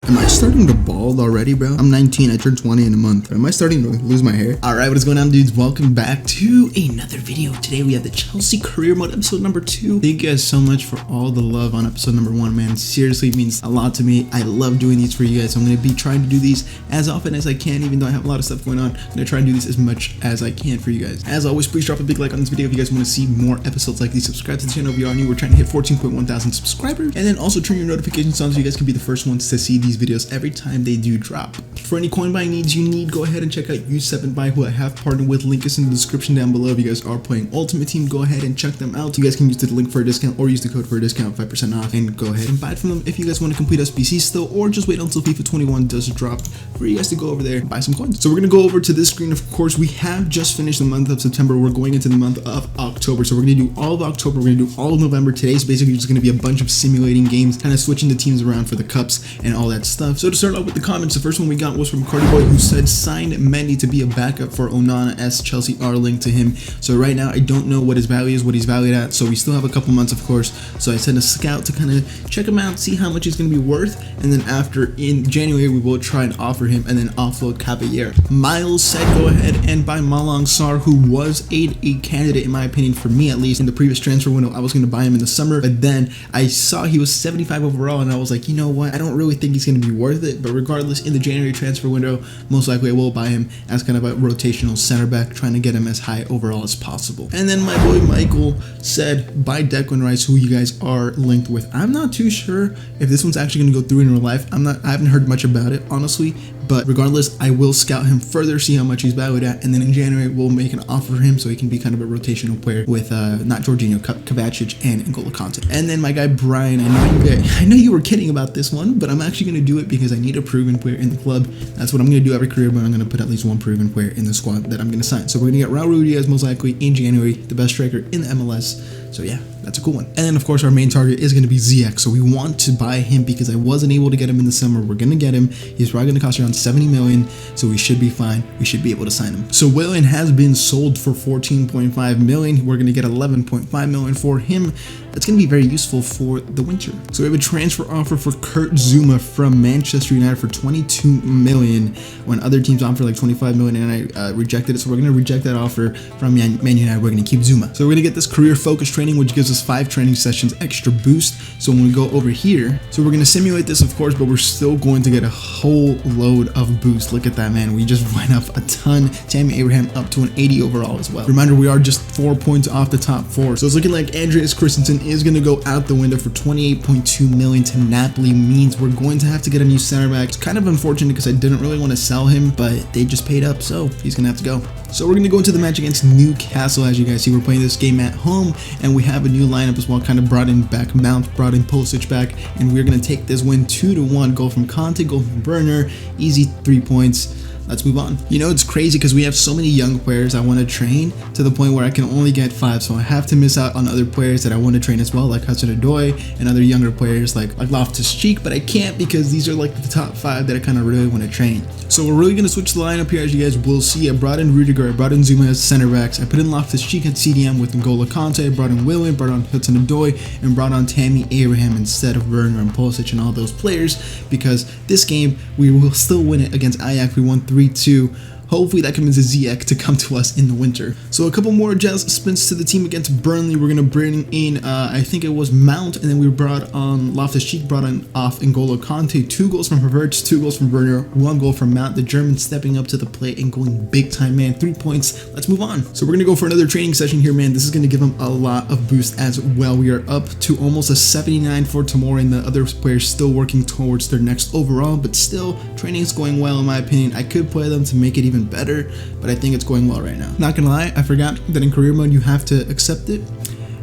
Am I starting to bald already, bro? I'm 19, I turned 20 in a month. Am I starting to lose my hair? All right, what is going on, dudes? Welcome back to another video. Today we have the Chelsea career mode episode number 2. Thank you guys so much for all the love on episode number 1, man. Seriously, it means a lot to me. I love doing these for you guys. So I'm going to be trying to do these as often as I can, even though I have a lot of stuff going on. I'm going to try and do these as much as I can for you guys. As always, please drop a big like on this video if you guys want to see more episodes like these. Subscribe to the channel if you are new. We're trying to hit 14.1 thousand subscribers. And then also turn your notifications on so you guys can be the first ones to see these videos every time they do drop. For any coin buying needs you need, go ahead and check out U7Buy, who I have partnered with. Link is in the description down below. If you guys are playing Ultimate Team, go ahead and check them out. You guys can use the link for a discount or use the code for a discount, 5% off, and go ahead and buy it from them if you guys want to complete SBC still, or just wait until FIFA 21 does drop for you guys to go over there and buy some coins. So we're going to go over to this screen. Of course, we have just finished the month of September. We're going into the month of October. So we're going to do all of October. We're going to do all of November. Today's basically just going to be a bunch of simulating games, kind of switching the teams around for the cups and all that stuff. So to start off with the comments, the first one we got was from Cardi Boy, who said sign Mendy to be a backup for Onana as Chelsea are linked to him. So right now I don't know what his value is, what he's valued at, so we still have a couple months, of course. So I sent a scout to kind of check him out, see how much he's going to be worth, and then after in January we will try and offer him and then offload Caballero. Miles said go ahead and buy Malang Sarr, who was a candidate in my opinion, for me at least, in the previous transfer window. I was going to buy him in the summer, but then I saw he was 75 overall and I was like, you know what, I don't really think he's going to be worth it. But regardless, in the January transfer window, most likely I will buy him as kind of a rotational center back, trying to get him as high overall as possible. And then my boy Michael said buy Declan Rice, who you guys are linked with. I'm not too sure if this one's actually going to go through in real life. I haven't heard much about it, honestly. But regardless, I will scout him further, see how much he's valued at, and then in January we'll make an offer for him so he can be kind of a rotational player with not Jorginho, Kovacic, and N'Golo Kante. And then my guy Brian, I know you were kidding about this one, but I'm actually going to do it because I need a proven player in the club. That's what I'm going to do every career, but I'm going to put at least one proven player in the squad that I'm going to sign. So we're going to get Raul Ruiz most likely in January, the best striker in the MLS. So yeah, that's a cool one. And then of course our main target is going to be Ziyech. So we want to buy him because I wasn't able to get him in the summer. We're going to get him. He's probably going to cost around 70 million. So we should be fine. We should be able to sign him. So Willian has been sold for 14.5 million. We're going to get 11.5 million for him. That's going to be very useful for the winter. So we have a transfer offer for Kurt Zuma from Manchester United for 22 million when other teams offer like 25 million, and I rejected it. So we're going to reject that offer from Man United. We're going to keep Zuma. So we're going to get this career focus training, which gives us 5 training sessions extra boost. So when we go over here, so we're going to simulate this, of course, but we're still going to get a whole load of boost. Look at that, man. We just went up a ton. Tammy Abraham up to an 80 overall as well. Reminder, we are just 4 points off the top 4. So it's looking like Andreas Christensen is going to go out the window for 28.2 million to Napoli. Means we're going to have to get a new center back. It's kind of unfortunate because I didn't really want to sell him, but they just paid up, so he's going to have to go. So we're going to go into the match against Newcastle. As you guys see, we're playing this game at home, and we have a new lineup as well. Kind of brought in back Mount, brought in Pulisic back, and we're going to take this win 2-1. Goal from Conte, goal from Werner, easy 3 points. Let's move on. You know, it's crazy because we have so many young players I want to train to the point where I can only get 5. So I have to miss out on other players that I want to train as well, like Hudson-Odoi and other younger players like Loftus-Cheek, but I can't because these are like the top 5 that I kind of really want to train. So we're really going to switch the lineup here, as you guys will see. I brought in Rudiger, I brought in Zuma as center backs, I put in Loftus-Cheek at CDM with N'Golo Kante, I brought in Willian, brought on Hudson-Odoi, and brought on Tammy Abraham instead of Werner and Pulisic and all those players, because this game we will still win it against Ajax. We won 3-2. Hopefully that convinces Ziyech to come to us in the winter. So a couple more jazz spins to the team against Burnley. We're going to bring in, I think it was Mount, and then we brought on Loftus-Cheek, brought on off N'Golo Kante. 2 goals from Havertz, 2 goals from Werner, 1 goal from Mount. The German stepping up to the plate and going big time, man. 3 points. Let's move on. So we're going to go for another training session here, man. This is going to give him a lot of boost as well. We are up to almost a 79 for tomorrow, and the other players still working towards their next overall, but still, training is going well in my opinion. I could play them to make it even better, but I think it's going well right now. Not gonna lie, I forgot that in career mode you have to accept it.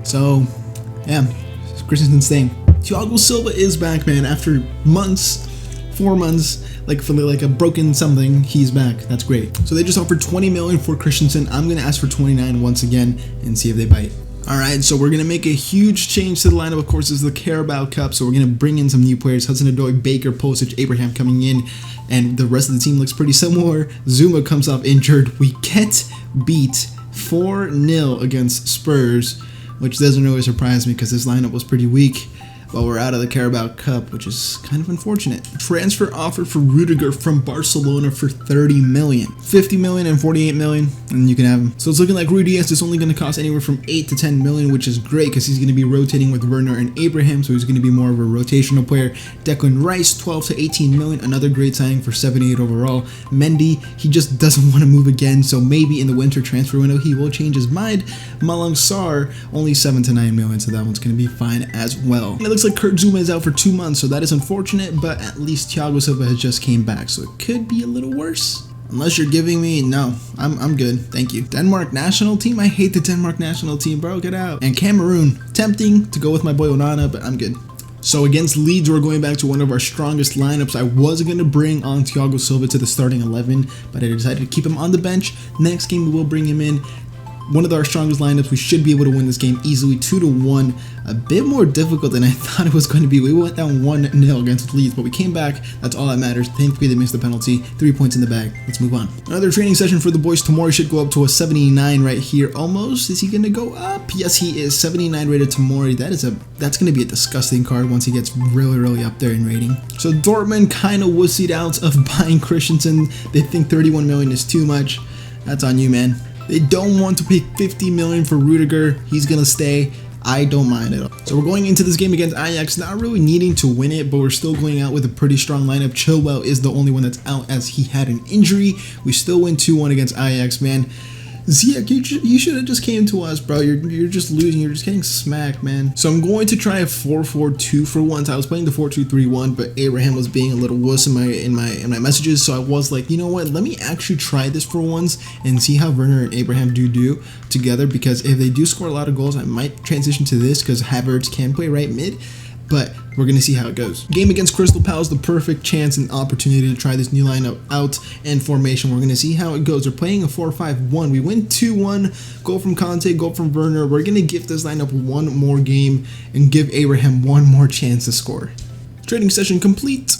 So yeah, Christensen's staying. Thiago Silva is back, man. After months, 4 months, like for like a broken something, he's back. That's great. So they just offered 20 million for Christensen. I'm gonna ask for 29 once again and see if they bite. Alright, so we're going to make a huge change to the lineup. Of course, this is the Carabao Cup, so we're going to bring in some new players. Hudson-Odoi, Baker, Pulisic, Abraham coming in, and the rest of the team looks pretty similar. Zuma comes off injured. We get beat 4-0 against Spurs, which doesn't really surprise me because this lineup was pretty weak. but we're out of the Carabao Cup, which is kind of unfortunate. Transfer offer for Rudiger from Barcelona for 30 million. 50 million and 48 million, and you can have him. So it's looking like Rudiger is only going to cost anywhere from 8 to 10 million, which is great because he's going to be rotating with Werner and Abraham, so he's going to be more of a rotational player. Declan Rice, 12 to 18 million, another great signing for 78 overall. Mendy, he just doesn't want to move again, so maybe in the winter transfer window he will change his mind. Malang Sarr, only 7 to 9 million, so that one's going to be fine as well. And it looks like Kurt Zuma is out for 2 months, so that is unfortunate, but at least Thiago Silva has just came back, so it could be a little worse. Unless you're giving me, no, I'm good, thank you. Denmark national team, I hate the Denmark national team, bro, get out. And Cameroon, tempting to go with my boy Onana, but I'm good. So against Leeds, we're going back to one of our strongest lineups. I was going to bring on Thiago Silva to the starting 11, but I decided to keep him on the bench. Next game, we will bring him in. One of our strongest lineups. We should be able to win this game easily, 2-1. A bit more difficult than I thought it was going to be. We went down 1-0 against Leeds, but we came back. That's all that matters. Thankfully, they missed the penalty. 3 points in the bag. Let's move on. Another training session for the boys. Tomori should go up to a 79 right here. Almost. Is he going to go up? Yes, he is. 79 rated Tomori. That's going to be a disgusting card once he gets really up there in rating. So Dortmund kind of wussied out of buying Christensen. They think 31 million is too much. That's on you, man. They don't want to pay 50 million for Rudiger. He's going to stay. I don't mind it. So we're going into this game against Ajax, not really needing to win it, but we're still going out with a pretty strong lineup. Chilwell is the only one that's out as he had an injury. We still win 2-1 against Ajax, man. Ziyech, you should have just came to us, bro. You're just losing. You're just getting smacked, man. So I'm going to try a 4-4-2 for once. I was playing the 4-2-3-1, but Abraham was being a little wuss in my messages. So I was like, you know what? Let me actually try this for once and see how Werner and Abraham do together. Because if they do score a lot of goals, I might transition to this because Havertz can play right mid. But we're going to see how it goes. Game against Crystal Palace, the perfect chance and opportunity to try this new lineup out and formation. We're going to see how it goes. We're playing a 4-5-1. We win 2-1. Goal from Conte, goal from Werner. We're going to give this lineup one more game and give Abraham one more chance to score. Training session complete.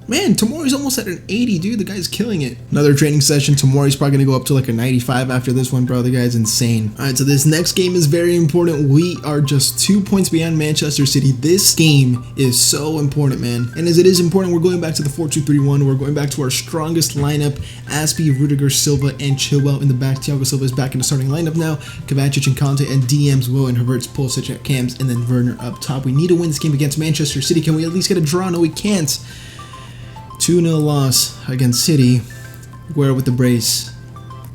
Man, Tomori's almost at an 80, dude. The guy's killing it. Another training session. Tomori's probably going to go up to like a 95 after this one, bro. The guy's insane. All right, so this next game is very important. We are just 2 points behind Manchester City. This game is so important, man. And as it is important, we're going back to the 4-2-3-1. We're going back to our strongest lineup. Aspie, Rudiger, Silva, and Chilwell in the back. Thiago Silva is back in the starting lineup now. Kovacic and Conte and DMs, Will and Havertz, Pulisic at cams, and then Werner up top. We need to win this game against Manchester City. Can we at least get a draw? No, we can't. 2-0 loss against City. We're with the brace,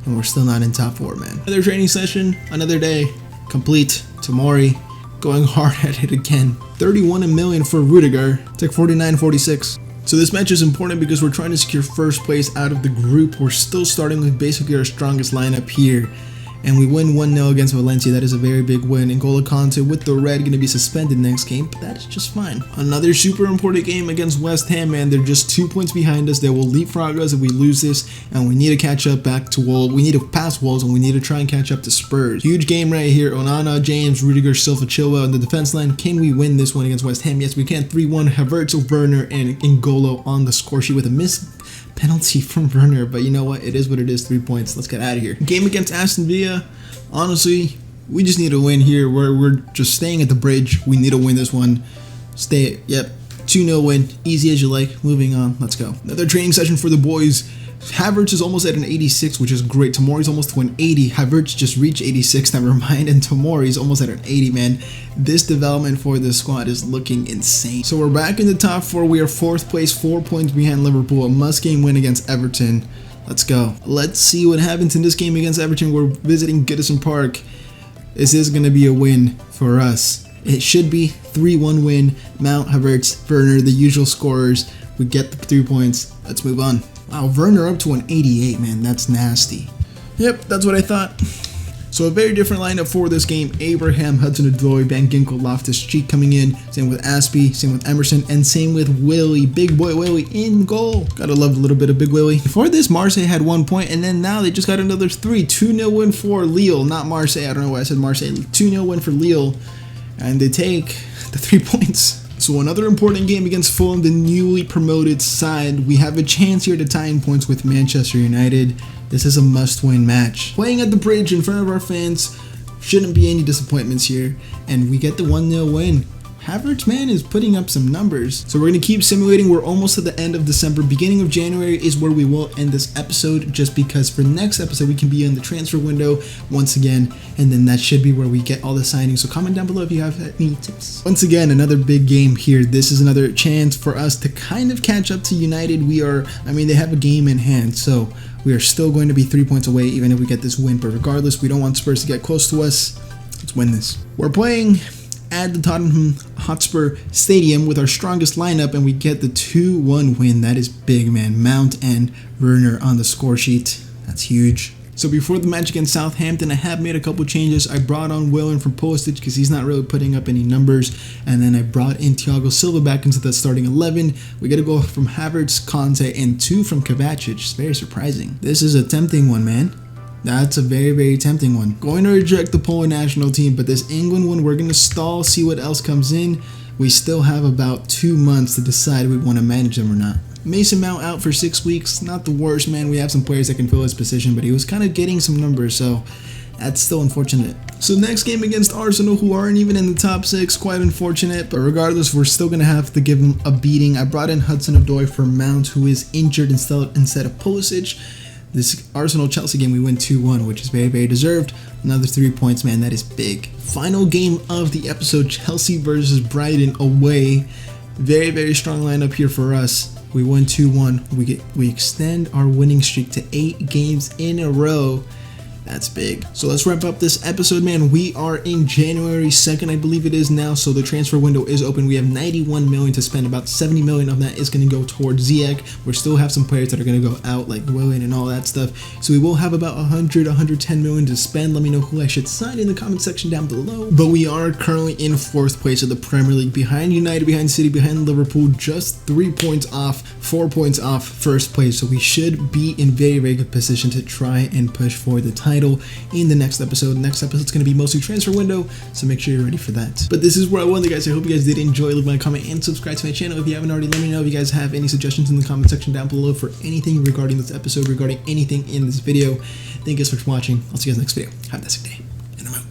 and we're still not in top 4, man. Another training session, another day, complete. Tomori going hard at it again. 31 million for Rudiger. It's like 49-46. So this match is important because we're trying to secure first place out of the group. We're still starting with basically our strongest lineup here. And we win 1-0 against Valencia. That is a very big win. N'Golo Kanté with the red going to be suspended next game, but that is just fine. Another super important game against West Ham, man. They're just 2 points behind us. They will leapfrog us if we lose this, and we need to catch up back to Wolves. We need to pass Wolves, and we need to try and catch up to Spurs. Huge game right here. Onana, James, Rudiger, Silva, Chilwell in the defense line. Can we win this one against West Ham? Yes, we can. 3-1. Havertz, Werner, and N'Golo on the score sheet with a missed penalty from Werner, but you know what? It is what it is. 3 points. Let's get out of here. Game against Aston Villa. Honestly, we just need to win here. We're just staying at the bridge. We need to win this one. Yep. 2-0 win. Easy as you like. Moving on. Let's go. Another training session for the boys. Havertz is almost at an 86, which is great. Tomori's almost to an 80. Havertz just reached 86, never mind. And Tomori's almost at an 80, man. This development for this squad is looking insane. So we're back in the top 4. We are 4th place, 4 points behind Liverpool. A must-game win against Everton. Let's go. Let's see what happens in this game against Everton. We're visiting Goodison Park. This is going to be a win for us. It should be 3-1 win. Mount, Havertz, Werner, the usual scorers. We get the 3 points. Let's move on. Wow, Werner up to an 88, man. That's nasty. Yep, that's what I thought. So a very different lineup for this game. Abraham, Hudson-Odoi, Van Ginkel, Loftus-Cheek coming in. Same with Aspie, same with Emerson, and same with Willie. Big boy Willie in goal. Gotta love a little bit of Big Willie. Before this, Marseille had 1 point, and then now they just got another 3. 2-0 win for Lille, not Marseille. I don't know why I said Marseille. 2-0 win for Lille, and they take the 3 points. So another important game against Fulham, the newly promoted side. We have a chance here to tie in points with Manchester United. This is a must-win match. Playing at the bridge in front of our fans, shouldn't be any disappointments here. And we get the 1-0 win. Havertz, man, is putting up some numbers. So we're going to keep simulating. We're almost at the end of December. Beginning of January is where we will end this episode, just because for next episode we can be in the transfer window once again, and then that should be where we get all the signings. So comment down below if you have any tips. Once again, another big game here. This is another chance for us to kind of catch up to United. They have a game in hand, so we are still going to be 3 points away even if we get this win. But regardless, we don't want Spurs to get close to us. Let's win this. We're playing at the Tottenham Hotspur Stadium with our strongest lineup, and we get the 2-1 win. That is big, man. Mount and Werner on the score sheet. That's huge. So before the match against Southampton, I have made a couple changes. I brought on Willian from Pulisic because he's not really putting up any numbers, and then I brought in Thiago Silva back into the starting 11. We get a goal from Havertz, Conte, and 2 from Kovacic. It's very surprising. This is a tempting one, man. That's a very, very tempting one. Going to reject the Polish national team, but this England one, we're going to stall, see what else comes in. We still have about 2 months to decide if we want to manage them or not. Mason Mount out for 6 weeks. Not the worst, man. We have some players that can fill his position, but he was kind of getting some numbers, so that's still unfortunate. So next game against Arsenal, who aren't even in the top 6, quite unfortunate, but regardless, we're still going to have to give them a beating. I brought in Hudson-Odoi for Mount, who is injured instead of Pulisic. This Arsenal-Chelsea game, we win 2-1, which is very, very deserved. Another 3 points, man. That is big. Final game of the episode, Chelsea versus Brighton away. Very, very strong lineup here for us. We won 2-1. We extend our winning streak to 8 games in a row. That's big. So let's wrap up this episode, man. We are in January 2nd, I believe it is now. So the transfer window is open. We have 91 million to spend. About 70 million of that is going to go towards Ziyech. We still have some players that are going to go out, like Willian and all that stuff. So we will have about 110 million to spend. Let me know who I should sign in the comment section down below. But we are currently in 4th place of the Premier League, behind United, behind City, behind Liverpool, just 3 points off, 4 points off 1st place. So we should be in very, very good position to try and push for the title in the next episode. Next episode is going to be mostly transfer window, so make sure you're ready for that. But this is where I won, guys. I hope you guys did enjoy. Leave my comment and subscribe to my channel if you haven't already. Let me know if you guys have any suggestions in the comment section down below for anything regarding this episode, regarding anything in this video. Thank you guys so much for watching. I'll see you guys next video. Have a nice day.